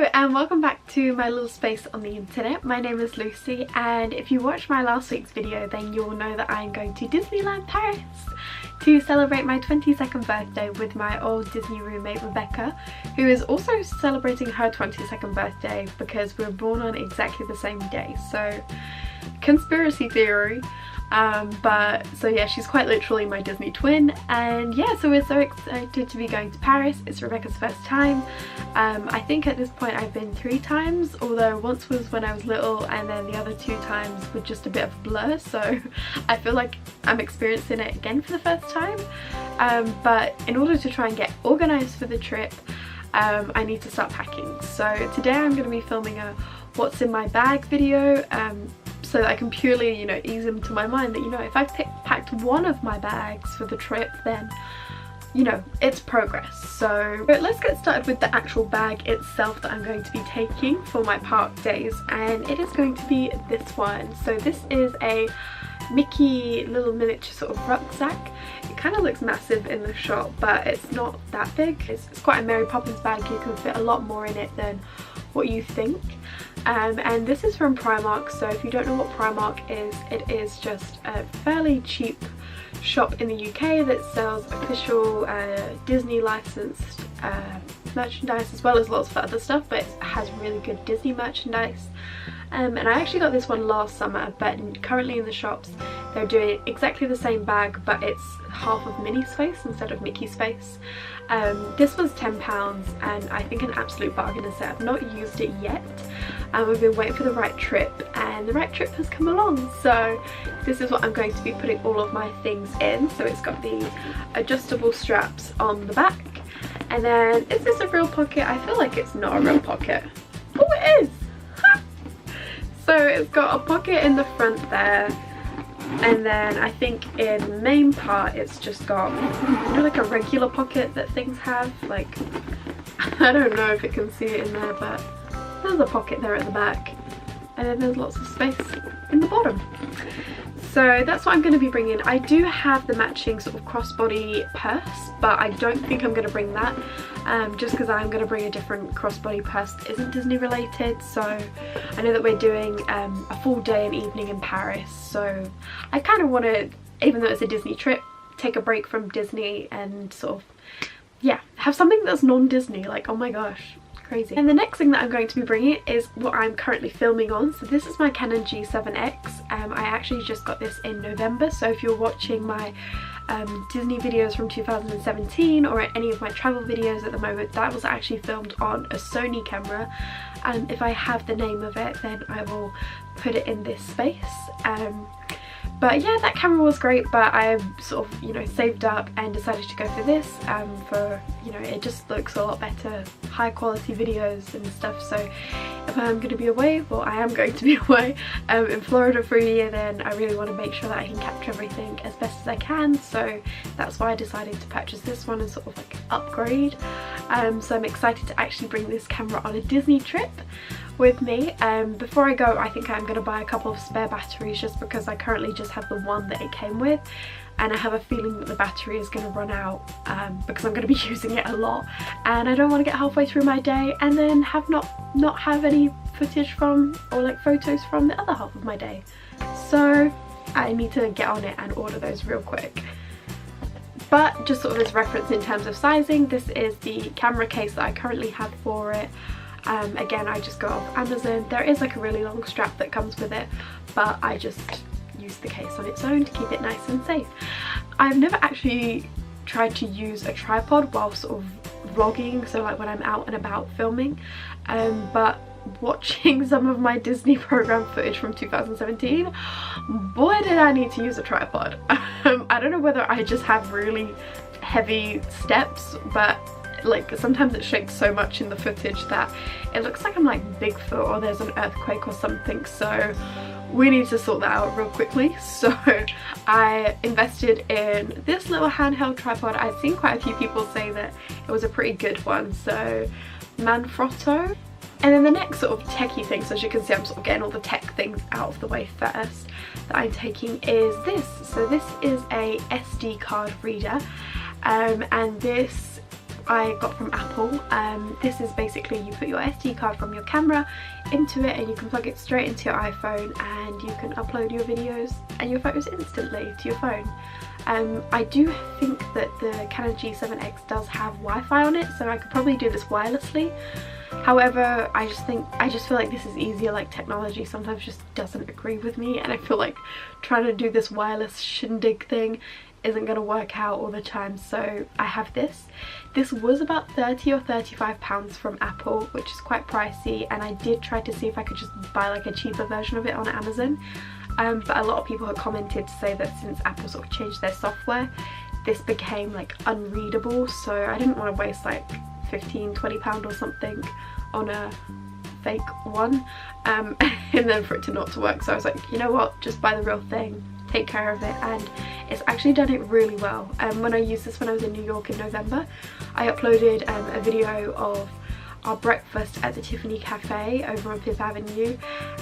Hello and welcome back to my little space on the internet. My name is Lucy, and if you watched my last week's video then you'll know that I'm going to Disneyland Paris to celebrate my 22nd birthday with my old Disney roommate Rebecca, who is also celebrating her 22nd birthday because we were born on exactly the same day. So conspiracy theory. So yeah, she's quite literally my Disney twin, and yeah, so we're so excited to be going to Paris. It's Rebecca's first time. I think at this point I've been 3 times, although once was when I was little and then the other 2 times were just a bit of a blur, so I feel like I'm experiencing it again for the first time. But in order to try and get organised for the trip, I need to start packing. So today I'm going to be filming a what's in my bag video, so that I can purely, you know, ease into my mind that, you know, if I've packed one of my bags for the trip, then, you know, it's progress. So let's get started with the actual bag itself that I'm going to be taking for my park days, and it is going to be this one. So this is a Mickey little miniature sort of rucksack. It kind of looks massive in the shop, but it's not that big. It's quite a Mary Poppins bag. You can fit a lot more in it than what you think. And this is from Primark. So if you don't know what Primark is, it is just a fairly cheap shop in the UK that sells official Disney licensed merchandise, as well as lots of other stuff, but it has really good Disney merchandise. And I actually got this one last summer, but currently in the shops they're doing exactly the same bag, but it's half of Minnie's face instead of Mickey's face. This was £10 and I think an absolute bargain is set. I've not used it yet, and we've been waiting for the right trip, and the right trip has come along. So this is what I'm going to be putting all of my things in. So it's got the adjustable straps on the back, and then is this a real pocket? I feel like it's not a real pocket. Oh, it is! So it's got a pocket in the front there, and then I think in the main part it's just got, you know, like a regular pocket that things have. Like, I don't know if it can see it in there, but there's a pocket there at the back, and then there's lots of space in the bottom. So that's what I'm going to be bringing. I do have the matching sort of crossbody purse, but I don't think I'm going to bring that, just because I'm going to bring a different crossbody purse that isn't Disney related. So I know that we're doing a full day and evening in Paris, so I kind of want to, even though it's a Disney trip, take a break from Disney and sort of, yeah, have something that's non-Disney. Like, oh my gosh, crazy. And the next thing that I'm going to be bringing is what I'm currently filming on. So this is my Canon G7X. I actually just got this in November, so if you're watching my Disney videos from 2017 or any of my travel videos at the moment, that was actually filmed on a Sony camera, and if I have the name of it then I will put it in this space. But yeah, that camera was great, but I sort of, you know, saved up and decided to go for this, for, you know, it just looks a lot better, high quality videos and stuff. So if I'm going to be away, well, I am going to be away in Florida for a year, then I really want to make sure that I can capture everything as best as I can. So that's why I decided to purchase this one and sort of like upgrade. So I'm excited to actually bring this camera on a Disney trip with me. Before I go, I think I'm going to buy a couple of spare batteries, just because I currently just have the one that it came with, and I have a feeling that the battery is going to run out, because I'm going to be using it a lot, and I don't want to get halfway through my day and then have not have any footage from, or like photos from, the other half of my day. So I need to get on it and order those real quick. But just sort of as reference in terms of sizing, this is the camera case that I currently have for it. Again, I just got off Amazon. There is like a really long strap that comes with it, but I just use the case on its own to keep it nice and safe. I've never actually tried to use a tripod while sort of vlogging, so like when I'm out and about filming, but watching some of my Disney program footage from 2017, boy did I need to use a tripod. I don't know whether I just have really heavy steps, but like sometimes it shakes so much in the footage that it looks like I'm like Bigfoot or there's an earthquake or something, so we need to sort that out real quickly. So I invested in this little handheld tripod. I've seen quite a few people say that it was a pretty good one, so Manfrotto. And then the next sort of techie thing, so as you can see I'm sort of getting all the tech things out of the way first, that I'm taking is this. So this is a SD card reader, and this I got from Apple. This is basically, you put your SD card from your camera into it and you can plug it straight into your iPhone and you can upload your videos and your photos instantly to your phone. I do think that the Canon G7X does have Wi-Fi on it, so I could probably do this wirelessly. However, I just feel like this is easier. Like, technology sometimes just doesn't agree with me, and I feel like trying to do this wireless shindig thing isn't going to work out all the time, so I have this. This was about £30 or £35 from Apple, which is quite pricey, and I did try to see if I could just buy like a cheaper version of it on Amazon. But a lot of people have commented to say that since Apple sort of changed their software, this became like unreadable, so I didn't want to waste like £15–20 or something on a fake one, and then for it to not to work. So I was like, you know what, just buy the real thing, take care of it, and it's actually done it really well. When I used this when I was in New York in November, I uploaded a video of our breakfast at the Tiffany Cafe over on 5th Avenue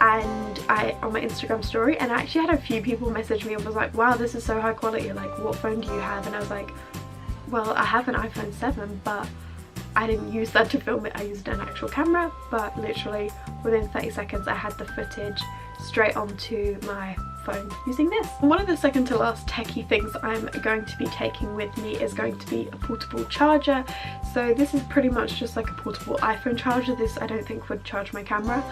and on my Instagram story, and I actually had a few people message me and was like, wow, this is so high quality, like what phone do you have? And I was like, well, I have an iPhone 7, but I didn't use that to film it, I used an actual camera. But literally within 30 seconds I had the footage straight onto my phone using this. One of the second to last techie things I'm going to be taking with me is going to be a portable charger. So this is pretty much just like a portable iPhone charger. This I don't think would charge my camera,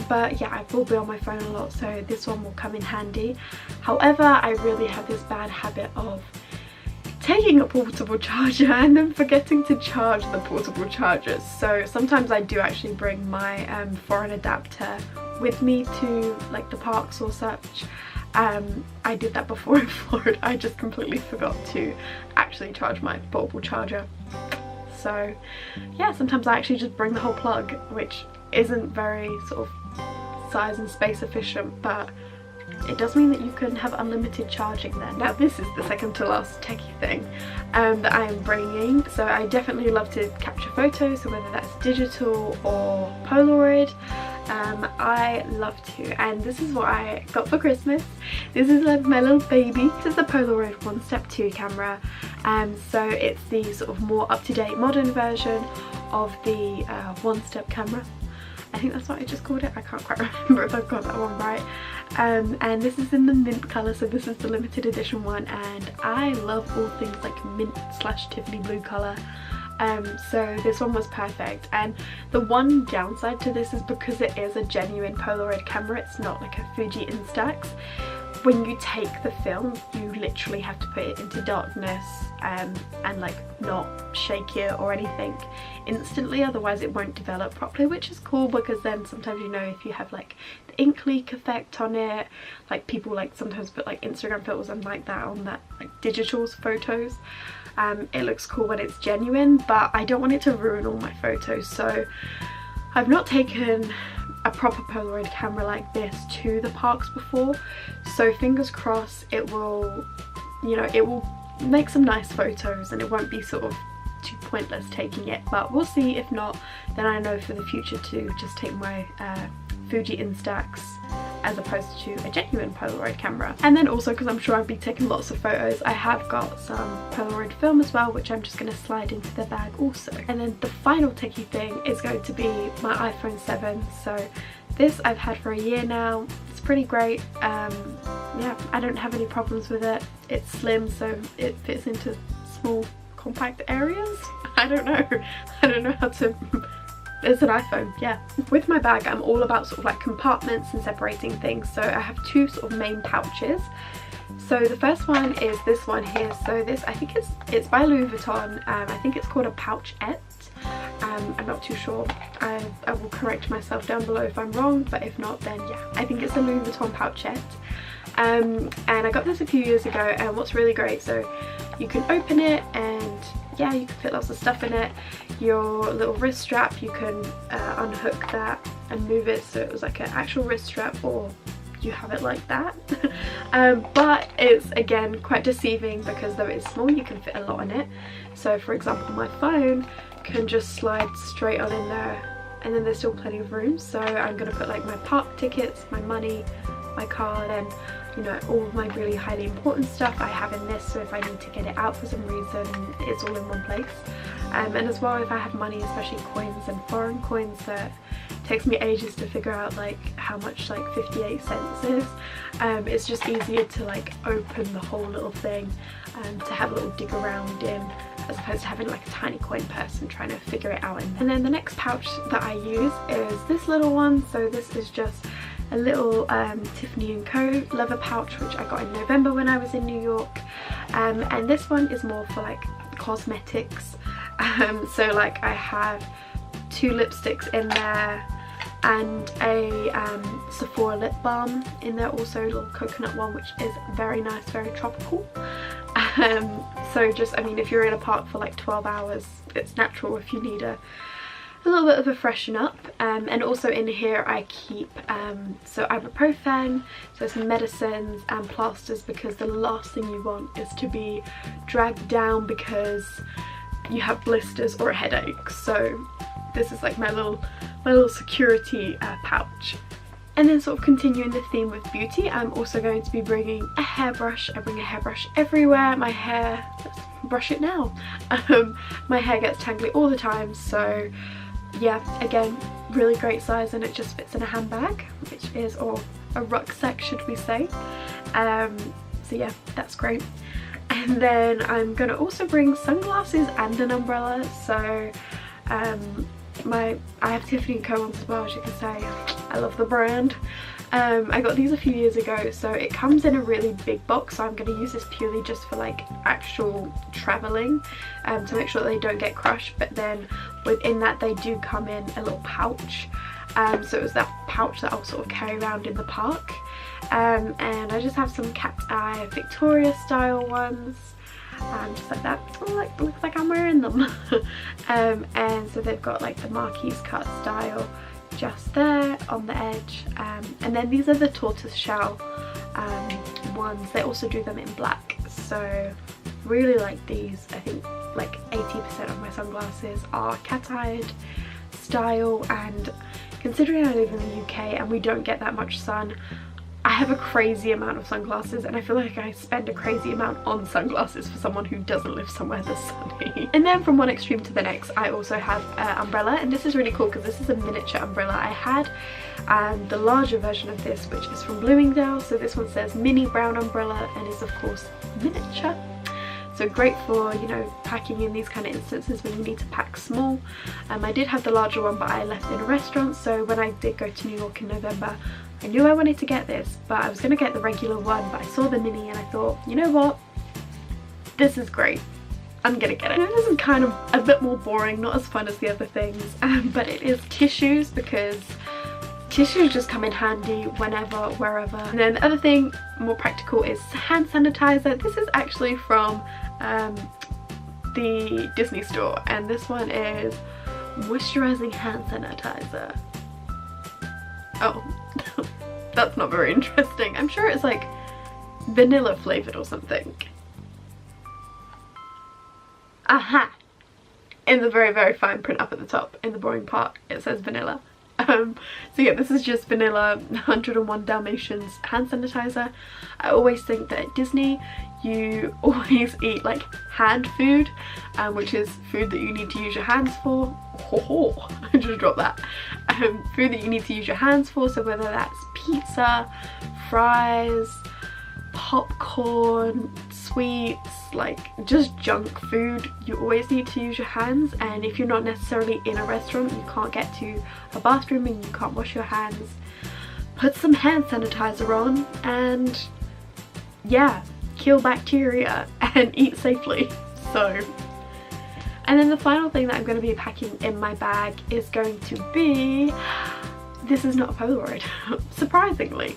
but yeah, I will be on my phone a lot, so this one will come in handy. However, I really have this bad habit of taking a portable charger and then forgetting to charge the portable chargers. So sometimes I do actually bring my foreign adapter with me to like the parks or such. I did that before in Florida. I just completely forgot to actually charge my portable charger. So yeah, sometimes I actually just bring the whole plug, which isn't very sort of size and space efficient, but it does mean that you can have unlimited charging there. Now this is the second to last techie thing that I am bringing. So I definitely love to capture photos, so whether that's digital or Polaroid, I love to, and this is what I got for Christmas. This is like my little baby. This is the Polaroid 1 Step 2 camera, so it's the sort of more up-to-date modern version of the 1 Step camera. I think that's what I just called it. I can't quite remember if I've got that one right. And this is in the mint colour, so this is the limited edition one, and I love all things like mint / Tiffany blue colour. So this one was perfect, and the one downside to this is because it is a genuine Polaroid camera, it's not like a Fuji Instax. When you take the film, you literally have to put it into darkness and like not shake it or anything instantly, otherwise it won't develop properly, which is cool because then sometimes, you know, if you have like the ink leak effect on it, like people like sometimes put like Instagram filters and like that on that like digital photos, it looks cool when it's genuine, but I don't want it to ruin all my photos. So I've not taken a proper Polaroid camera like this to the parks before, so fingers crossed it will, you know, it will make some nice photos and it won't be sort of too pointless taking it, but we'll see. If not, then I know for the future to just take my Fuji Instax as opposed to a genuine Polaroid camera. And then also, because I'm sure I'll be taking lots of photos, I have got some Polaroid film as well, which I'm just going to slide into the bag also. And then the final techie thing is going to be my iPhone 7. So this I've had for a year now. It's pretty great. Yeah, I don't have any problems with it. It's slim, so it fits into small compact areas. I don't know how to it's an iPhone, yeah. With my bag, I'm all about sort of like compartments and separating things. So I have two sort of main pouches. So the first one is this one here. So this, I think it's by Louis Vuitton. I think it's called a pouchette. I'm not too sure. I will correct myself down below if I'm wrong, but if not, then yeah, I think it's a Louis Vuitton pouchette. And I got this a few years ago, and what's really great, so you can open it and yeah, you can fit lots of stuff in it. Your little wrist strap, you can unhook that and move it so it was like an actual wrist strap, or you have it like that. But it's again quite deceiving because though it's small, you can fit a lot in it. So for example, my phone can just slide straight on in there, and then there's still plenty of room. So I'm gonna put like my park tickets, my money, my card, and you know, all of my really highly important stuff I have in this, so if I need to get it out for some reason, it's all in one place. and as well if I have money, especially coins and foreign coins, that takes me ages to figure out like how much like 58 cents is. It's just easier to like open the whole little thing and to have a little dig around in, as opposed to having like a tiny coin purse and trying to figure it out. And then the next pouch that I use is this little one. So this is just a little Tiffany & Co leather pouch, which I got in November when I was in New York, and this one is more for like cosmetics. So like I have 2 lipsticks in there and a Sephora lip balm in there, also a little coconut one, which is very nice, very tropical. So just, I mean, if you're in a park for like 12 hours, it's natural if you need a little bit of a freshen up. And also in here I keep so ibuprofen, so some medicines and plasters, because the last thing you want is to be dragged down because you have blisters or a headache. So this is like my little security pouch. And then sort of continuing the theme with beauty, I'm also going to be bringing a hairbrush. I bring a hairbrush everywhere. My hair, let's brush it now. My hair gets tangly all the time, so yeah, again, really great size, and it just fits in a handbag, which is, or a rucksack should we say. So yeah, that's great. And then I'm gonna also bring sunglasses and an umbrella. So I have Tiffany & Co ones as well, as you can say. I love the brand. I got these a few years ago, so it comes in a really big box, so I'm going to use this purely just for like actual travelling, to make sure that they don't get crushed. But then within that they do come in a little pouch, so it was that pouch that I'll sort of carry around in the park. And I just have some cat's eye Victoria style ones, just like that. Oh, like, looks like I'm wearing them. And so they've got like the Marquise cut style just there on the edge, and then these are the tortoise shell ones. They also do them in black, so really like these. I think like 80% of my sunglasses are cat-eyed style, and considering I live in the UK and we don't get that much sun, I have a crazy amount of sunglasses, and I feel like I spend a crazy amount on sunglasses for someone who doesn't live somewhere that's sunny. And then from one extreme to the next, I also have an umbrella, and this is really cool because this is a miniature umbrella. I had the larger version of this, which is from Bloomingdale. So this one says mini brown umbrella and is of course miniature. So great for, you know, packing in these kind of instances when you need to pack small. I did have the larger one, but I left in a restaurant, so when I did go to New York in November, I knew I wanted to get this, but I was going to get the regular one, but I saw the mini and I thought, you know what, this is great, I'm gonna get it. Now, this is kind of a bit more boring, not as fun as the other things, but it is tissues, because tissues just come in handy whenever, wherever. And then the other thing, more practical, is hand sanitizer. This is actually from the Disney store, and this one is moisturizing hand sanitizer. Oh, that's not very interesting. I'm sure it's like vanilla flavored or something. Aha! In the very, very fine print up at the top, in the boring part, it says vanilla. So yeah, this is just vanilla 101 Dalmatians hand sanitizer. I always think that at Disney you always eat like hand food, which is food that you need to use your hands for. I just dropped that. Food that you need to use your hands for, so whether that's pizza, fries, popcorn, sweets, like just junk food, you always need to use your hands. And if you're not necessarily in a restaurant, you can't get to a bathroom and you can't wash your hands, put some hand sanitizer on and yeah, kill bacteria and eat safely. So, and then the final thing that I'm going to be packing in my bag is going to be, this is not a Polaroid, surprisingly.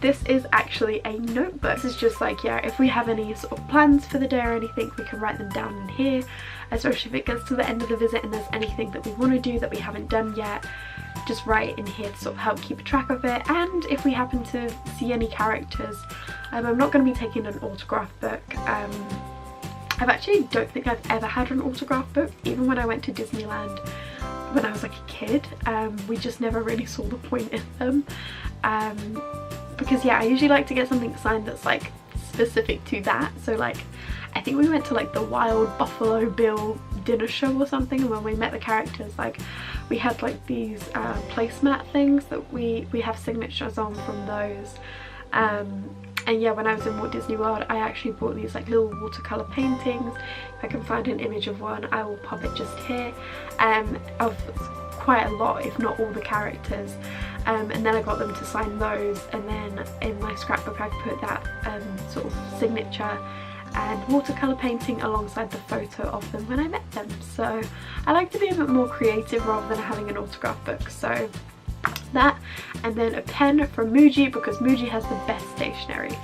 This is actually a notebook. This is just like, yeah, if we have any sort of plans for the day or anything, we can write them down in here, especially if it gets to the end of the visit and there's anything that we want to do that we haven't done yet, just write in here to sort of help keep track of it. And if we happen to see any characters, I'm not going to be taking an autograph book. I actually don't think I've ever had an autograph book, even when I went to Disneyland when I was like a kid. We just never really saw the point in them, because yeah, I usually like to get something signed that's like specific to that. So like, I think we went to like the Wild Buffalo Bill dinner show or something, and when we met the characters, like we had like these placemat things that we have signatures on from those. And yeah, when I was in Walt Disney World, I actually bought these like little watercolour paintings. If I can find an image of one, I will pop it just here, of quite a lot, if not all the characters. And then I got them to sign those, and then in my scrapbook I put that sort of signature and watercolour painting alongside the photo of them when I met them. So I like to be a bit more creative rather than having an autograph book. So that, and then a pen from Muji, because Muji has the best stationery.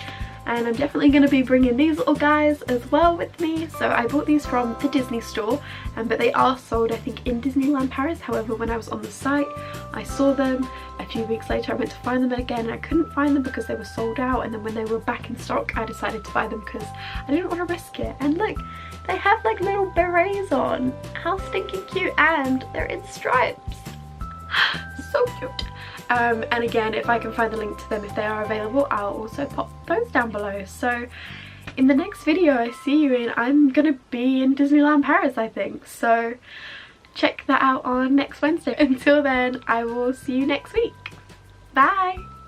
And I'm definitely going to be bringing these little guys as well with me. So I bought these from the Disney store, but they are sold I think in Disneyland Paris. However, when I was on the site I saw them. A few weeks later I went to find them again and I couldn't find them because they were sold out, and then when they were back in stock I decided to buy them because I didn't want to risk it. And look, they have like little berets on. How stinking cute, and they're in stripes. So cute. And again, if I can find the link to them if they are available, I'll also pop those down below. So in the next video I see you in, I'm gonna be in Disneyland Paris I think, so check that out on next Wednesday. Until then, I will see you next week. Bye!